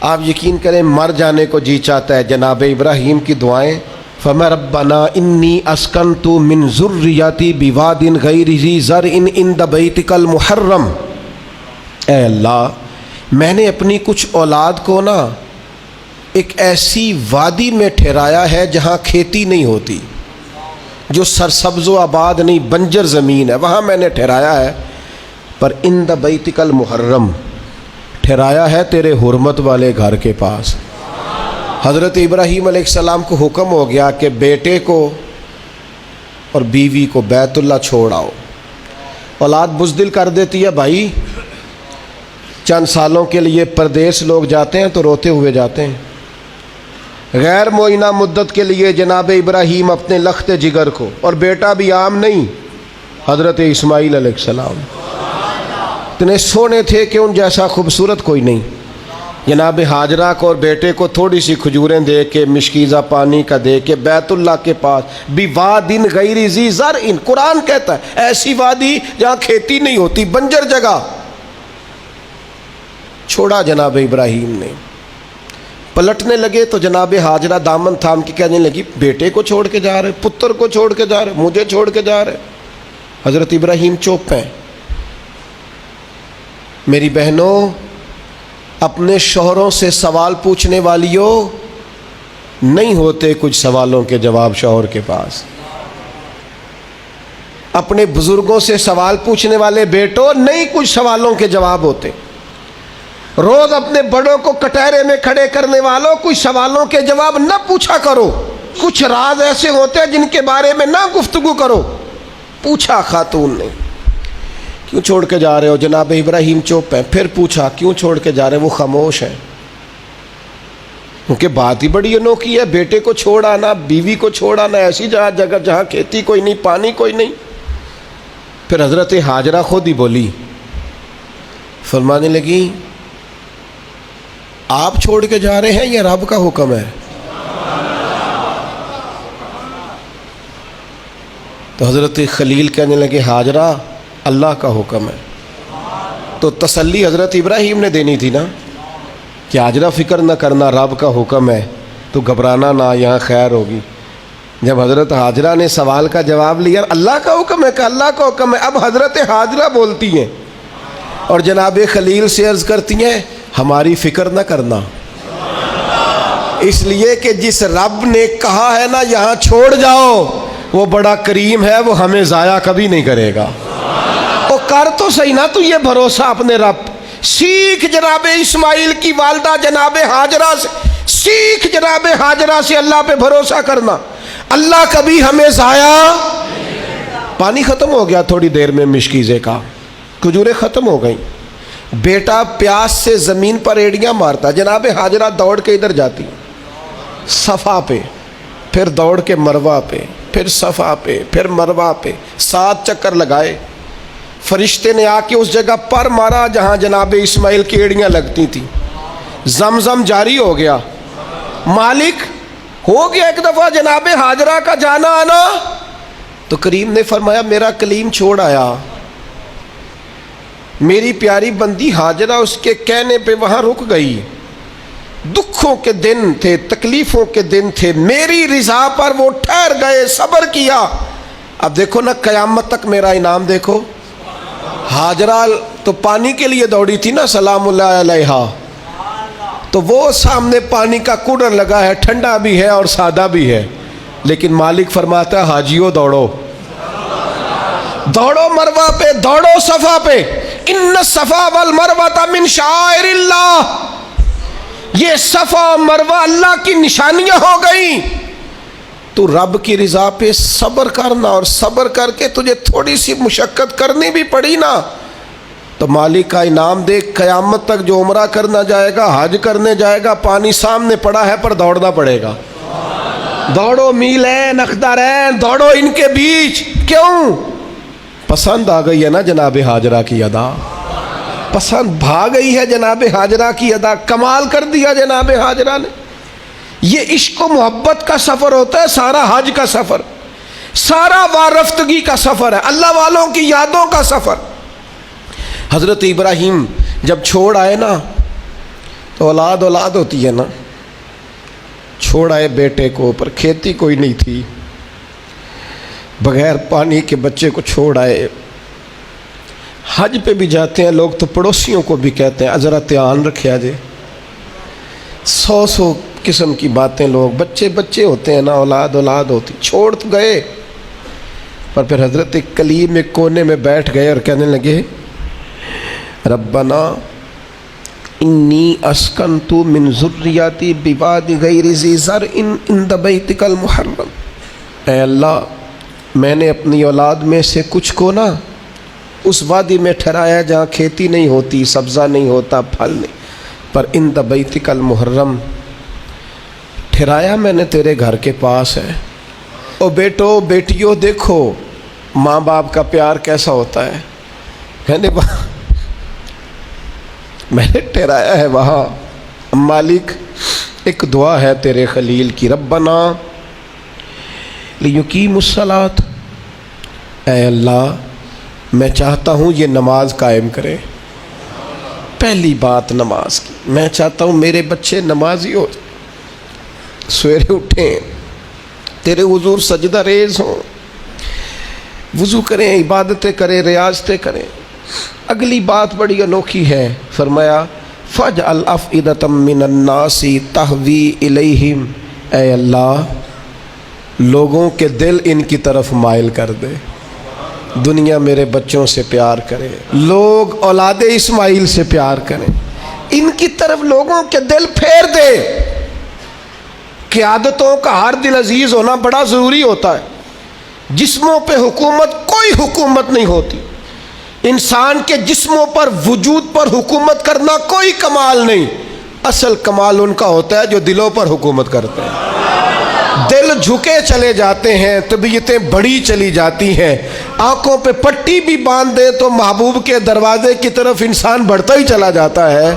آپ یقین کریں مر جانے کو جی چاہتا ہے۔ جناب ابراہیم کی دعائیں، فَمَا رَبَّنَا إِنِّي أَسْكَنْتُ مِنْ ذُرِّيَّتِي بِوَادٍ غَيْرِ ذِي زَرْعٍ عِنْدَ بَيْتِكَ الْمُحَرَّمِ، اے اللہ میں نے اپنی کچھ اولاد کو نا ایک ایسی وادی میں ٹھہرایا ہے جہاں کھیتی نہیں ہوتی، جو سرسبز و آباد نہیں، بنجر زمین ہے، وہاں میں نے ٹھہرایا ہے، پر عند بیتک المحرم ٹھہرایا ہے تیرے حرمت والے گھر کے پاس۔ حضرت ابراہیم علیہ السلام کو حکم ہو گیا کہ بیٹے کو اور بیوی کو بیت اللہ چھوڑ آؤ۔ اولاد بزدل کر دیتی ہے بھائی، چند سالوں کے لیے پردیس لوگ جاتے ہیں تو روتے ہوئے جاتے ہیں۔ غیر معینہ مدت کے لیے جناب ابراہیم اپنے لخت جگر کو، اور بیٹا بھی عام نہیں، حضرت اسماعیل علیہ السلام اتنے سونے تھے کہ ان جیسا خوبصورت کوئی نہیں۔ جناب ہاجرہ کو اور بیٹے کو تھوڑی سی کھجوریں دے کے، مشکیزہ پانی کا دے کے بیت اللہ کے پاس بِوَادٍ غَيْرِ ذِي زَرْعٍ، قرآن کہتا ہے ایسی وادی جہاں کھیتی نہیں ہوتی، بنجر جگہ چھوڑا جناب ابراہیم نے۔ پلٹنے لگے تو جناب ہاجرہ دامن تھام کے کہنے لگی بیٹے کو چھوڑ کے جا رہے، پتر کو چھوڑ کے جا رہے، مجھے چھوڑ کے جا رہے۔ حضرت ابراہیم چپ ہیں۔ میری بہنوں، اپنے شوہروں سے سوال پوچھنے والیوں نہیں ہوتے کچھ سوالوں کے جواب شوہر کے پاس۔ اپنے بزرگوں سے سوال پوچھنے والے بیٹوں نہیں کچھ سوالوں کے جواب ہوتے۔ روز اپنے بڑوں کو کٹہرے میں کھڑے کرنے والوں کچھ سوالوں کے جواب نہ پوچھا کرو۔ کچھ راز ایسے ہوتے ہیں جن کے بارے میں نہ گفتگو کرو۔ پوچھا خاتون نے کیوں چھوڑ کے جا رہے ہو؟ جناب ابراہیم چپ ہیں۔ پھر پوچھا کیوں چھوڑ کے جا رہے ہیں؟ وہ خاموش ہیں، کیونکہ بات ہی بڑی انوکھی ہے، بیٹے کو چھوڑ آنا، بیوی کو چھوڑ آنا ایسی جگہ جہاں کھیتی کوئی نہیں، پانی کوئی نہیں۔ پھر حضرت ہاجرہ خود ہی بولی، فرمانے لگی آپ چھوڑ کے جا رہے ہیں یا رب کا حکم ہے؟ تو حضرت خلیل کہنے لگے ہاجرہ اللہ کا حکم ہے۔ تو تسلی حضرت ابراہیم نے دینی تھی نا کہ ہاجرہ فکر نہ کرنا، رب کا حکم ہے، تو گھبرانا نہ، یہاں خیر ہوگی۔ جب حضرت ہاجرہ نے سوال کا جواب لیا اللہ کا حکم ہے کہ اللہ کا حکم ہے، اب حضرت ہاجرہ بولتی ہیں اور جناب خلیل سے عرض کرتی ہیں ہماری فکر نہ کرنا، اس لیے کہ جس رب نے کہا ہے نا یہاں چھوڑ جاؤ وہ بڑا کریم ہے، وہ ہمیں ضائع کبھی نہیں کرے گا۔ وہ کر تو صحیح نا تو یہ بھروسہ اپنے رب۔ سیکھ جناب اسماعیل کی والدہ جناب ہاجرہ سے، سیکھ جناب ہاجرہ سے اللہ پہ بھروسہ کرنا۔ اللہ کبھی ہمیں ضائع۔ پانی ختم ہو گیا تھوڑی دیر میں مشکیزے کا، کھجوریں ختم ہو گئیں، بیٹا پیاس سے زمین پر ایڑیاں مارتا، جناب ہاجرہ دوڑ کے ادھر جاتی صفا پہ، پھر دوڑ کے مروہ پہ، پھر صفا پہ، پھر مروہ پہ، 7 چکر لگائے۔ فرشتے نے آ کے اس جگہ پر مارا جہاں جناب اسماعیل کی ایڑیاں لگتی تھیں، زمزم جاری ہو گیا، مالک ہو گیا ایک دفعہ جناب ہاجرہ کا جانا آنا۔ تو کریم نے فرمایا میرا کلیم چھوڑ آیا، میری پیاری بندی ہاجرہ اس کے کہنے پہ وہاں رک گئی۔ دکھوں کے دن تھے، تکلیفوں کے دن تھے، میری رضا پر وہ ٹھہر گئے، صبر کیا۔ اب دیکھو نا قیامت تک میرا انعام دیکھو۔ ہاجرہ تو پانی کے لیے دوڑی تھی نا سلام اللہ علیہا، تو وہ سامنے پانی کا کوڑر لگا ہے، ٹھنڈا بھی ہے اور سادہ بھی ہے، لیکن مالک فرماتا ہے حاجیو دوڑو، دوڑو مروہ پہ، دوڑو صفا پہ، ان الصفا والمروہ من شعائر اللہ، یہ صفا و مروہ اللہ کی نشانیاں ہو گئیں۔ تو رب کی رضا پہ صبر کرنا، اور صبر کر کے تجھے تھوڑی سی مشقت کرنی بھی پڑی نا تو مالک کا انعام دیکھ۔ قیامت تک جو عمرہ کرنا جائے گا، حج کرنے جائے گا، پانی سامنے پڑا ہے پر دوڑنا پڑے گا۔ دوڑو میلین اخدرین، دوڑو ان کے بیچ۔ کیوں؟ پسند آ گئی ہے نا جناب ہاجرہ کی ادا، پسند بھا گئی ہے جناب ہاجرہ کی ادا، کمال کر دیا جناب ہاجرہ نے۔ یہ عشق و محبت کا سفر ہوتا ہے، سارا حج کا سفر، سارا وارفتگی کا سفر ہے، اللہ والوں کی یادوں کا سفر۔ حضرت ابراہیم جب چھوڑ آئے نا تو اولاد ہوتی ہے نا. چھوڑ آئے بیٹے کو، پر کھیتی کوئی نہیں تھی، بغیر پانی کے بچے کو چھوڑ آئے. حج پہ بھی جاتے ہیں لوگ تو پڑوسیوں کو بھی کہتے ہیں ذرا دھیان رکھیا جے. 100 قسم کی باتیں لوگ، بچے ہوتے ہیں نا، اولاد ہوتی، چھوڑ تو گئے، پر پھر حضرت کلیم ایک کونے میں بیٹھ گئے اور کہنے لگے ربنا انی اسکنت من ذریاتی بواد غیر ذی زرع عند بیتک المحرم. اے اللہ، میں نے اپنی اولاد میں سے کچھ کو نا اس وادی میں ٹھہرایا جہاں کھیتی نہیں ہوتی، سبزہ نہیں ہوتا، پھل نہیں، پر عند بیتک المحرم ٹھہرایا میں نے تیرے گھر کے پاس ہے. او بیٹو بیٹیوں دیکھو ماں باپ کا پیار کیسا ہوتا ہے. کہنے میں نے ٹھہرایا ہے وہاں. مالک ایک دعا ہے تیرے خلیل کی، ربنا لیقیموا الصلاۃ. اے اللہ میں چاہتا ہوں یہ نماز قائم کرے. پہلی بات نماز کی، میں چاہتا ہوں میرے بچے نمازی ہو، سویرے اٹھیں تیرے حضور سجدہ ریز ہوں، وضو کریں، عبادتیں کریں، ریاضتیں کریں. اگلی بات بڑی انوکھی ہے، فرمایا فَاجْعَلْ أَفْئِدَةً مِّنَ النَّاسِ تَهْوِي إِلَيْهِمْ. اے اللہ لوگوں کے دل ان کی طرف مائل کر دے. دنیا میرے بچوں سے پیار کرے، لوگ اولاد اسماعیل سے پیار کریں، ان کی طرف لوگوں کے دل پھیر دے. قیادتوں کا ہر دل عزیز ہونا بڑا ضروری ہوتا ہے. جسموں پہ حکومت کوئی حکومت نہیں ہوتی. انسان کے جسموں پر وجود پر حکومت کرنا کوئی کمال نہیں. اصل کمال ان کا ہوتا ہے جو دلوں پر حکومت کرتے ہیں. دل جھکے چلے جاتے ہیں، طبیعتیں بڑی چلی جاتی ہیں. آنکھوں پہ پٹی بھی باندھ دے تو محبوب کے دروازے کی طرف انسان بڑھتا ہی چلا جاتا ہے.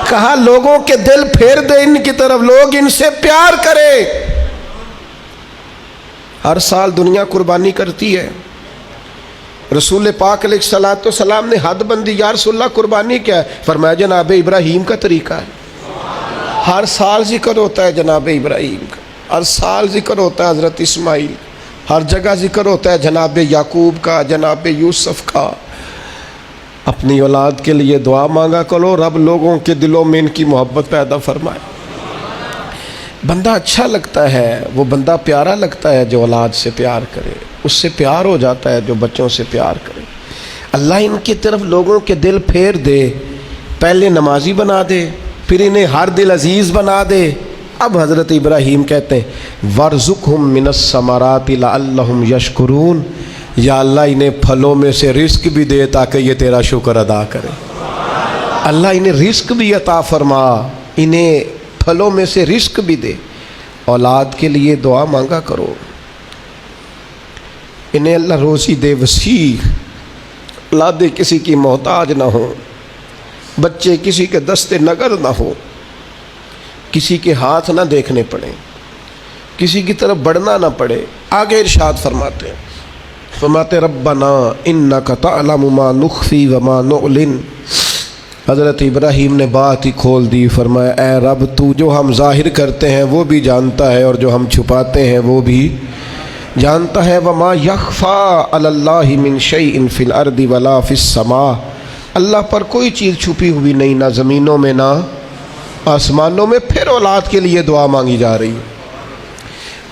کہا لوگوں کے دل پھیر دے ان کی طرف، لوگ ان سے پیار کرے. ہر سال دنیا قربانی کرتی ہے. رسول پاک علیہ الصلوۃ والسلام نے حد بندی، یا رسول اللہ قربانی کیا ہے؟ فرمایا جناب ابراہیم کا طریقہ ہے. ہر سال ذکر ہوتا ہے جناب ابراہیم کا، ہر سال ذکر ہوتا ہے حضرت اسماعیل، ہر جگہ ذکر ہوتا ہے جناب یعقوب کا، جناب یوسف کا. اپنی اولاد کے لیے دعا مانگا کرو، رب لوگوں کے دلوں میں ان کی محبت پیدا فرمائے. بندہ اچھا لگتا ہے، وہ بندہ پیارا لگتا ہے جو اولاد سے پیار کرے، اس سے پیار ہو جاتا ہے جو بچوں سے پیار کرے. اللہ ان کی طرف لوگوں کے دل پھیر دے. پہلے نمازی بنا دے، پھر انہیں ہر دل عزیز بنا دے. اب حضرت ابراہیم کہتے ہیں وَارْزُقْهُم مِّنَ الثَّمَرَاتِ لَعَلَّهُمْ يَشْكُرُونَ. یا اللہ انہیں پھلوں میں سے رزق بھی دے تاکہ یہ تیرا شکر ادا کرے. اللہ انہیں رزق بھی عطا فرما، انہیں پھلوں میں سے رزق بھی دے. اولاد کے لیے دعا مانگا کرو، انہیں اللہ روزی دے وسیع، اولادیں کسی کی محتاج نہ ہوں، بچے کسی کے دست نگر نہ ہو، کسی کے ہاتھ نہ دیکھنے پڑیں، کسی کی طرف بڑھنا نہ پڑے. آگے ارشاد فرماتے ربنا انک تعلم ما نخفی وما نعلن. حضرت ابراہیم نے بات ہی کھول دی. فرمایا اے رب تو جو ہم ظاہر کرتے ہیں وہ بھی جانتا ہے، اور جو ہم چھپاتے ہیں وہ بھی جانتا ہے. وما یخفا علی اللہ من شیء فی الارض ولا فی السماء. اللہ پر کوئی چیز چھپی ہوئی نہیں، نہ زمینوں میں نہ آسمانوں میں. پھر اولاد کے لیے دعا مانگی جا رہی ہے.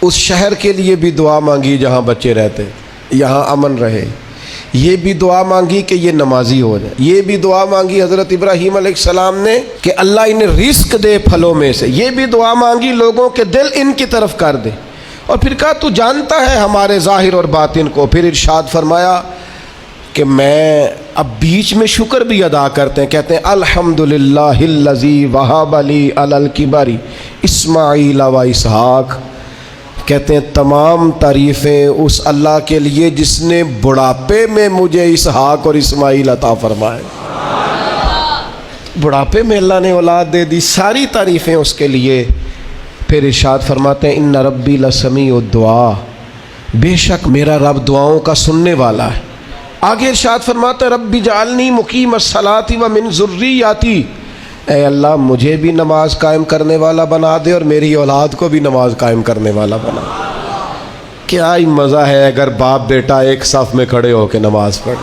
اس شہر کے لیے بھی دعا مانگی جہاں بچے رہتے، یہاں امن رہے. یہ بھی دعا مانگی کہ یہ نمازی ہو جائے. یہ بھی دعا مانگی حضرت ابراہیم علیہ السلام نے کہ اللہ انہیں رزق دے پھلوں میں سے. یہ بھی دعا مانگی لوگوں کے دل ان کی طرف کر دے. اور پھر کہا تو جانتا ہے ہمارے ظاہر اور باطن کو. پھر ارشاد فرمایا کہ میں اب بیچ میں شکر بھی ادا کرتے ہیں. کہتے ہیں الحمدللہ الذی وہب لی علی الکبر اسماعیل و اسحاق. کہتے ہیں تمام تعریفیں اس اللہ کے لیے جس نے بڑھاپے میں مجھے اسحاق اور اسماعیل عطا فرمائے. بڑھاپے میں اللہ نے اولاد دے دی، ساری تعریفیں اس کے لیے. پھر ارشاد فرماتے ہیں ان ربی لسمیع الدعا. بے شک میرا رب دعاؤں کا سننے والا ہے. آگے ارشاد فرماتا ہے رب اجعلنی مقیم الصلاۃ ومن ذریتی. اے اللہ مجھے بھی نماز قائم کرنے والا بنا دے اور میری اولاد کو بھی نماز قائم کرنے والا بنا دے۔ کیا ہی مزہ ہے اگر باپ بیٹا ایک صف میں کھڑے ہو کے نماز پڑھیں،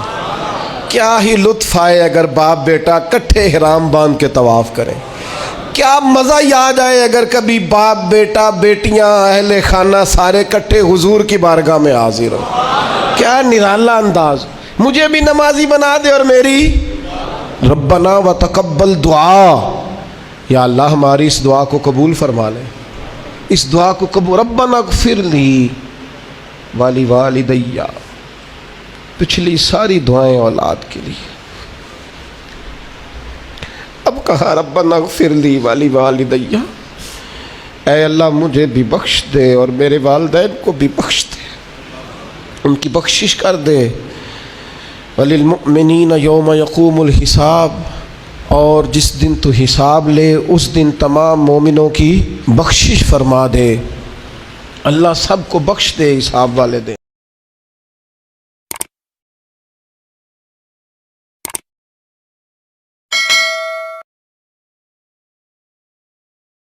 کیا ہی لطف آئے اگر باپ بیٹا کٹھے احرام باندھ کے طواف کریں، کیا مزہ یاد آئے اگر کبھی باپ بیٹا بیٹیاں اہل خانہ سارے کٹھے حضور کی بارگاہ میں حاضر ہو۔ کیا نرالا انداز، مجھے بھی نمازی بنا دے اور میری ربنا وتقبل دعا، یا اللہ ہماری اس دعا کو قبول فرما لے، اس دعا کو قبول۔ ربنا اغفر لی والی والدیہ، پچھلی ساری دعائیں اولاد کے لیے، اب کہا ربنا اغفر لی والی والدیہ، اے اللہ مجھے بھی بخش دے اور میرے والدین کو بھی بخش دے، ان کی بخشش کر دے۔ وَلِلْمُؤْمِنِينَ يَوْمَ يَقُومُ الْحِسَابِ، اور جس دن تو حساب لے اس دن تمام مومنوں کی بخشش فرما دے، اللہ سب کو بخش دے حساب والے دن۔